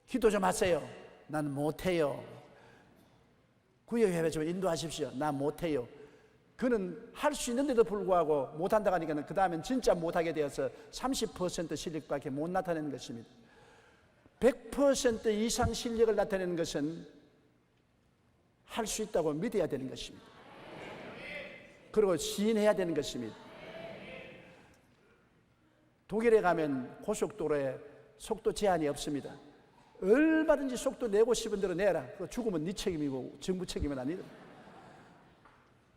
B: 기도 좀 하세요. 난 못해요. 구역회회 좀 인도하십시오. 나 못해요. 그는 할 수 있는데도 불구하고 못한다고 하니까 그 다음엔 진짜 못하게 되어서 30% 실력밖에 못 나타내는 것입니다. 100% 이상 실력을 나타내는 것은 할 수 있다고 믿어야 되는 것입니다. 그리고 시인해야 되는 것입니다. 독일에 가면 고속도로에 속도 제한이 없습니다. 얼마든지 속도 내고 싶은 대로 내라. 그 죽으면 네 책임이고 정부 책임은 아니다.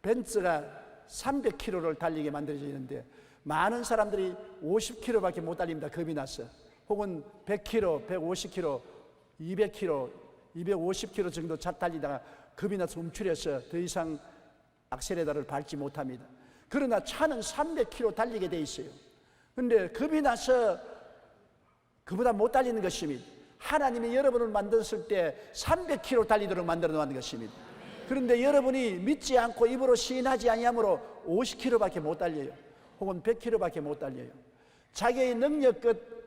B: 벤츠가 300km를 달리게 만들어져 있는데 많은 사람들이 50km밖에 못 달립니다. 겁이 나서. 혹은 100km, 150km, 200km, 250km 정도 달리다가 겁이 나서 움츠려서 더 이상 악셀레터를 밟지 못합니다. 그러나 차는 300km 달리게 돼 있어요. 그런데 겁이 나서 그보다 못 달리는 것입니다. 하나님이 여러분을 만들었을 때 300km 달리도록 만들어 놓은 것입니다. 그런데 여러분이 믿지 않고 입으로 시인하지 아니하므로 50km밖에 못 달려요. 혹은 100km밖에 못 달려요. 자기의 능력 끝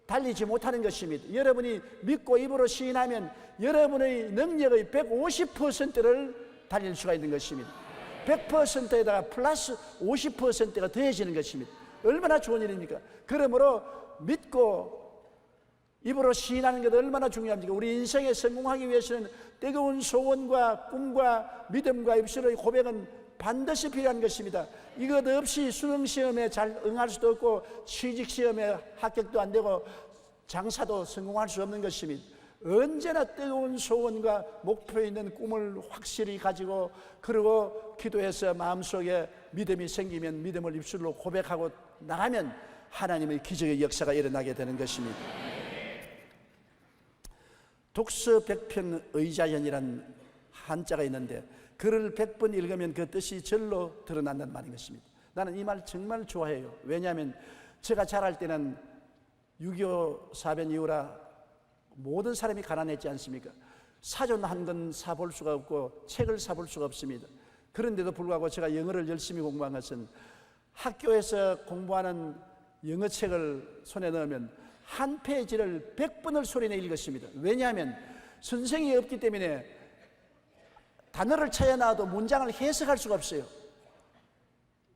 B: 달리지 못하는 것입니다. 여러분이 믿고 입으로 시인하면 여러분의 능력의 150%를 달릴 수가 있는 것입니다. 100%에다가 플러스 50%가 더해지는 것입니다. 얼마나 좋은 일입니까? 그러므로 믿고 입으로 시인하는 것 얼마나 중요합니까? 우리 인생에 성공하기 위해서는 뜨거운 소원과 꿈과 믿음과 입술의 고백은 반드시 필요한 것입니다. 이것 없이 수능시험에 잘 응할 수도 없고 취직시험에 합격도 안 되고 장사도 성공할 수 없는 것입니다. 언제나 뜨거운 소원과 목표 있는 꿈을 확실히 가지고 그리고 기도해서 마음속에 믿음이 생기면 믿음을 입술로 고백하고 나가면 하나님의 기적의 역사가 일어나게 되는 것입니다. 독서 100편 의자연이라는 한자가 있는데 글을 100번 읽으면 그 뜻이 절로 드러난다는 말인 것입니다. 나는 이 말 정말 좋아해요. 왜냐하면 제가 자랄 때는 6.25 사변 이후라 모든 사람이 가난했지 않습니까? 사전 한 권 사볼 수가 없고 책을 사볼 수가 없습니다. 그런데도 불구하고 제가 영어를 열심히 공부한 것은 학교에서 공부하는 영어책을 손에 넣으면 한 페이지를 100번을 소리내 읽었습니다. 왜냐하면 선생이 없기 때문에 단어를 찾아 나와도 문장을 해석할 수가 없어요.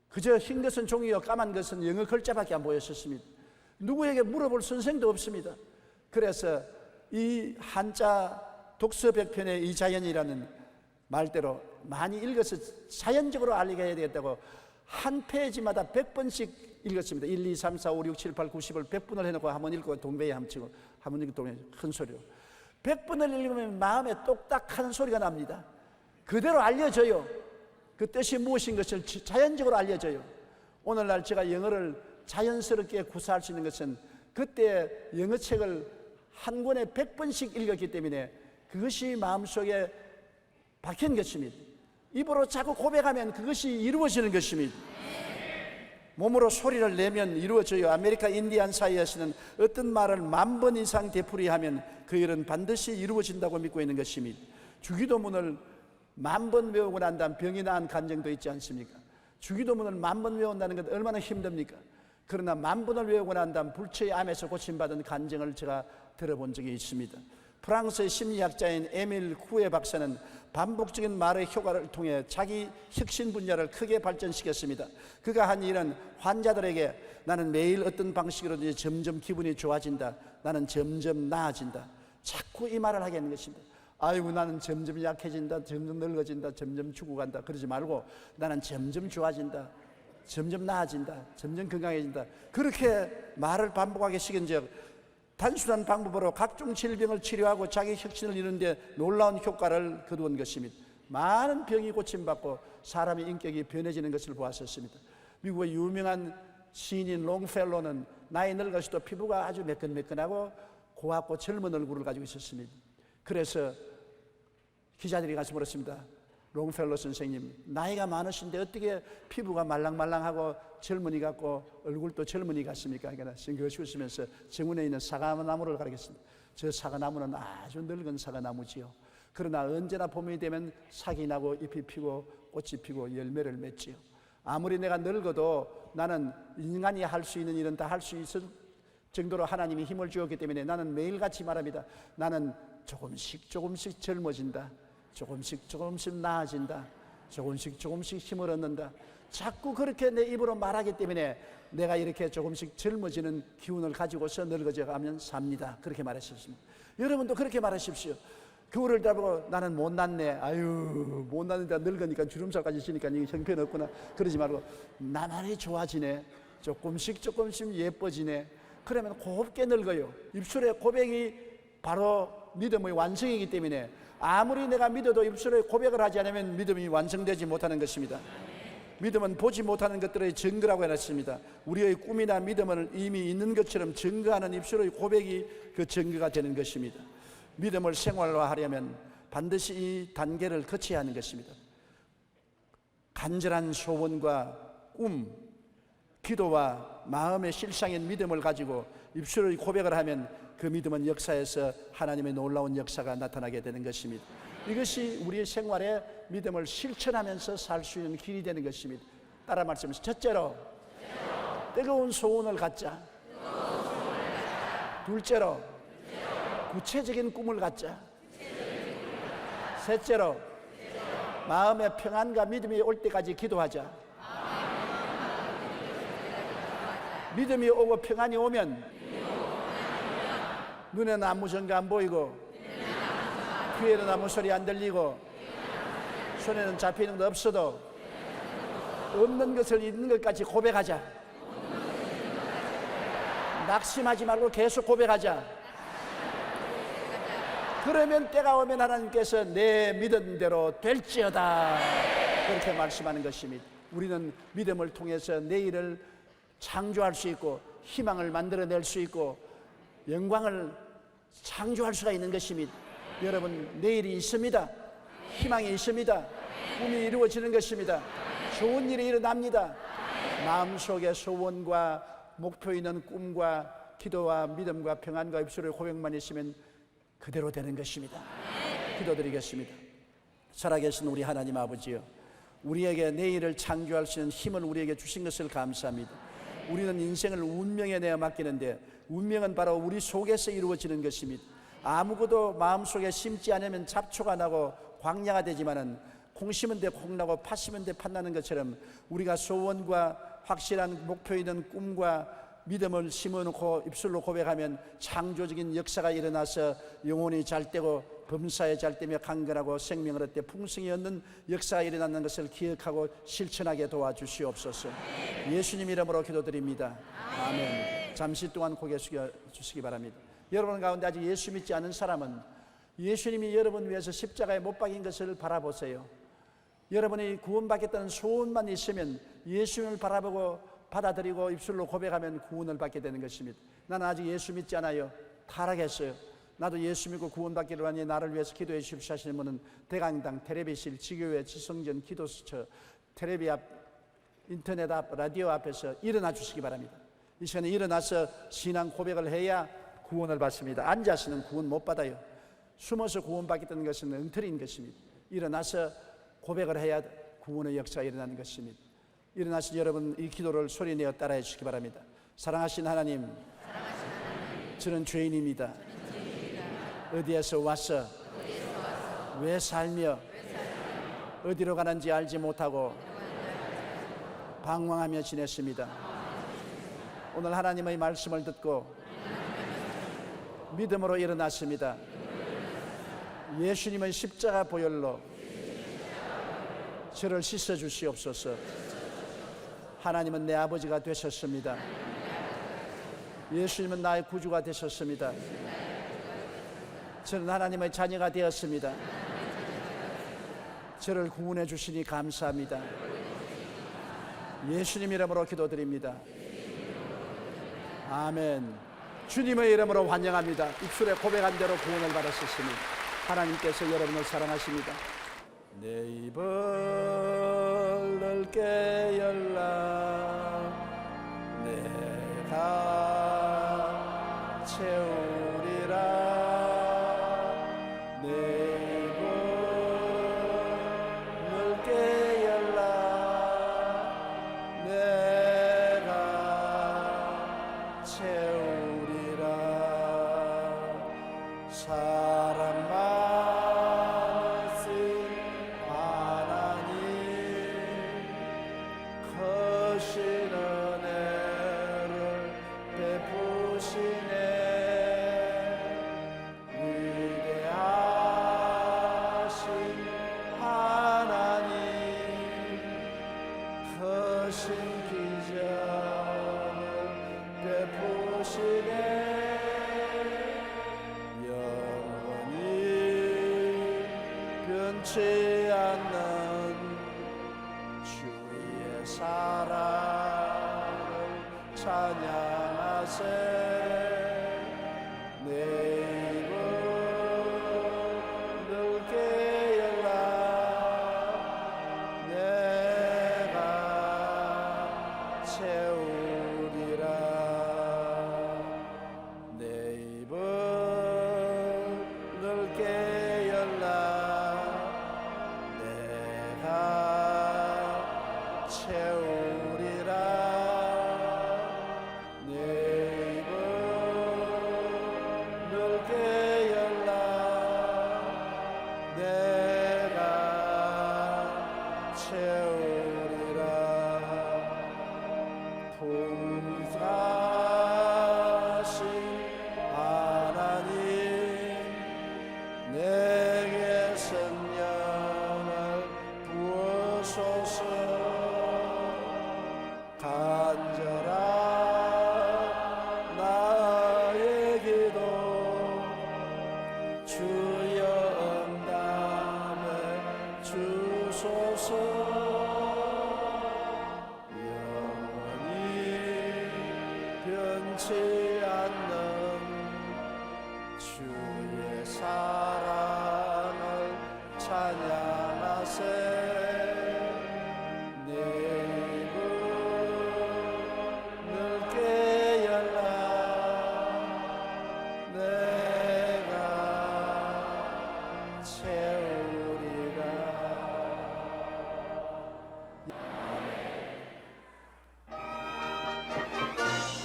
B: 그저 흰 것은 종이요 까만 것은 영어 글자밖에 안 보였었습니다. 누구에게 물어볼 선생도 없습니다. 그래서 이 한자 독서 100편의 이 자연이라는 말대로 많이 읽어서 자연적으로 알리게 해야 되겠다고 한 페이지마다 100번씩 읽었습니다. 1, 2, 3, 4, 5, 6, 7, 8, 90을 100번을 해놓고 한번 읽고 동배에 한번 치고 한번 읽고 동배에 큰 소리로 100번을 읽으면 마음에 똑딱하는 소리가 납니다. 그대로 알려져요. 그 뜻이 무엇인 것을 자연적으로 알려져요. 오늘날 제가 영어를 자연스럽게 구사할 수 있는 것은 그때 영어책을 한 권에 100번씩 읽었기 때문에 그것이 마음속에 박힌 것입니다. 입으로 자꾸 고백하면 그것이 이루어지는 것입니다. 몸으로 소리를 내면 이루어져요. 아메리카 인디안 사이에서는 어떤 말을 10,000번 이상 되풀이하면 그 일은 반드시 이루어진다고 믿고 있는 것입니다. 주기도문을 10,000번 외우고 난 다음 병이 나은 간증도 있지 않습니까? 주기도문을 10,000번 외운다는 것 얼마나 힘듭니까? 그러나 10,000번을 외우고 난 다음 불치의 암에서 고침받은 간증을 제가 들어본 적이 있습니다. 프랑스의 심리학자인 에밀 쿠에 박사는 반복적인 말의 효과를 통해 자기 혁신 분야를 크게 발전시켰습니다. 그가 한 일은 환자들에게 나는 매일 어떤 방식으로든지 점점 기분이 좋아진다. 나는 점점 나아진다. 자꾸 이 말을 하게 하는 것입니다. 아이고 나는 점점 약해진다. 점점 늙어진다. 점점 죽어간다. 그러지 말고 나는 점점 좋아진다. 점점 나아진다. 점점 건강해진다. 그렇게 말을 반복하게 시킨 적 단순한 방법으로 각종 질병을 치료하고 자기 혁신을 이루는데 놀라운 효과를 거두은 것입니다. 많은 병이 고침받고 사람의 인격이 변해지는 것을 보았었습니다. 미국의 유명한 시인인 롱펠로는 나이 늙어서도 피부가 아주 매끈매끈하고 고왔고 젊은 얼굴을 가지고 있었습니다. 그래서 기자들이 가서 물었습니다. 롱펠로 선생님, 나이가 많으신데 어떻게 피부가 말랑말랑하고 젊은이 같고 얼굴도 젊은이 같습니까? 그러니까 신경을 쓰면서 정원에 있는 사과나무를 가리켰습니다. 저 사과나무는 아주 늙은 사과나무지요. 그러나 언제나 봄이 되면 sak이 나고 잎이 피고 꽃이 피고 열매를 맺지요. 아무리 내가 늙어도 나는 인간이 할 수 있는 일은 다 할 수 있을 정도로 하나님이 힘을 주었기 때문에 나는 매일같이 말합니다. 나는 조금씩 젊어진다. 조금씩 나아진다. 조금씩 힘을 얻는다. 자꾸 그렇게 내 입으로 말하기 때문에 내가 이렇게 조금씩 젊어지는 기운을 가지고서 늙어져 가면 삽니다. 그렇게 말하셨습니다. 여러분도 그렇게 말하십시오. 그거를 다보고 나는 못났네. 아유 못났는데 늙으니까 주름살까지 지니까 이게 형편없구나. 그러지 말고 나만이 좋아지네. 조금씩 예뻐지네. 그러면 곱게 늙어요. 입술에 고백이 바로 믿음의 완성이기 때문에 아무리 내가 믿어도 입술에 고백을 하지 않으면 믿음이 완성되지 못하는 것입니다. 믿음은 보지 못하는 것들의 증거라고 해놨습니다. 우리의 꿈이나 믿음은 이미 있는 것처럼 증거하는 입술의 고백이 그 증거가 되는 것입니다. 믿음을 생활화하려면 반드시 이 단계를 거쳐야 하는 것입니다. 간절한 소원과 꿈, 기도와 마음의 실상인 믿음을 가지고 입술의 고백을 하면 그 믿음은 역사에서 하나님의 놀라운 역사가 나타나게 되는 것입니다. 이것이 우리의 생활에 믿음을 실천하면서 살 수 있는 길이 되는 것입니다. 따라 말씀하세요. 첫째로 뜨거운 소원을 갖자. 둘째로 구체적인 꿈을 갖자. 셋째로 마음의 평안과 믿음이 올 때까지 기도하자. 믿음이 오고 평안이 오면 눈에는 아무 전가 안 보이고 귀에는 아무 소리 안 들리고 손에는 잡히는 것 없어도 없는 것을 있는 것까지 고백하자. 낙심하지 말고 계속 고백하자. 그러면 때가 오면 하나님께서 내 믿은 대로 될지어다 그렇게 말씀하는 것입니다. 우리는 믿음을 통해서 내일을 창조할 수 있고 희망을 만들어낼 수 있고 영광을 창조할 수가 있는 것입니다. 여러분, 내일이 있습니다. 희망이 있습니다. 꿈이 이루어지는 것입니다. 좋은 일이 일어납니다. 마음속에 소원과 목표 있는 꿈과 기도와 믿음과 평안과 입술의 고백만 있으면 그대로 되는 것입니다. 기도드리겠습니다. 살아계신 우리 하나님 아버지요, 우리에게 내일을 창조할 수 있는 힘을 우리에게 주신 것을 감사합니다. 우리는 인생을 운명에 내어 맡기는데 운명은 바로 우리 속에서 이루어지는 것입니다. 아무것도 마음속에 심지 않으면 잡초가 나고 광야가 되지만은 콩 심은 데 콩 나고 팥 심은 데 팥 나는 것처럼 우리가 소원과 확실한 목표 있는 꿈과 믿음을 심어놓고 입술로 고백하면 창조적인 역사가 일어나서 영혼이 잘되고 범사에 잘되며 강건하고 생명을 얻되 풍성히 얻는 역사가 일어나는 것을 기억하고 실천하게 도와주시옵소서. 예수님 이름으로 기도드립니다. 아멘. 잠시 동안 고개 숙여 주시기 바랍니다. 여러분 가운데 아직 예수 믿지 않은 사람은 예수님이 여러분 위해서 십자가에 못 박인 것을 바라보세요. 여러분이 구원받겠다는 소원만 있으면 예수님을 바라보고 받아들이고 입술로 고백하면 구원을 받게 되는 것입니다. 나는 아직 예수 믿지 않아요. 타락했어요. 나도 예수 믿고 구원받기를 하니 나를 위해서 기도해 주십시오 하시는 분은 대강당, 텔레비실, 지교회, 지성전, 기도수처, 텔레비 앞, 인터넷 앞, 라디오 앞에서 일어나 주시기 바랍니다. 이 시간에 일어나서 신앙 고백을 해야 구원을 받습니다. 앉아서는 구원 못 받아요. 숨어서 구원받겠다는 것은 엉터리인 것입니다. 일어나서 고백을 해야 구원의 역사가 일어나는 것입니다. 일어나서 여러분 이 기도를 소리내어 따라해 주시기 바랍니다. 사랑하신 하나님, 저는 죄인입니다. 어디에서 와서 왜 살며 어디로 가는지 알지 못하고 방황하며 지냈습니다. 오늘 하나님의 말씀을 듣고 믿음으로 일어났습니다. 예수님의 십자가 보혈로 저를 씻어 주시옵소서. 하나님은 내 아버지가 되셨습니다. 예수님은 나의 구주가 되셨습니다. 저는 하나님의 자녀가 되었습니다. 저를 구원해 주시니 감사합니다. 예수님 이름으로 기도드립니다. 아멘. 주님의 이름으로 환영합니다. 입술에 고백한 대로 구원을 받으셨으니 하나님께서 여러분을 사랑하십니다. 내 입을 넓게 열라 내가 채우리라. 내 입을 넓게 열라 내가 채우리라. 사랑 많으신 하나님 크신 은혜를 베푸시네. 위대하신 하나님 크신 기적을 베푸시네. 변치 않는 주의 사랑을 찬양하세. 내 입을 넓게 열라. 내가 채우리라. 내 입을 넓게 열라. 내가 채우리라. 내 입을 넓게 열라. 내가 채우리라. 풍성하신 하나님, 내게 성령을 부어소서. 간절한 나의 기도 주여 응답해 주소서. 영원히 변치 않는 주의 사랑을 찬양하세. 내 입을 넓게 열라. 내가 채우리라.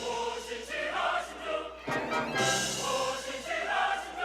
C: 오신실하신 주, 오신실하신 주.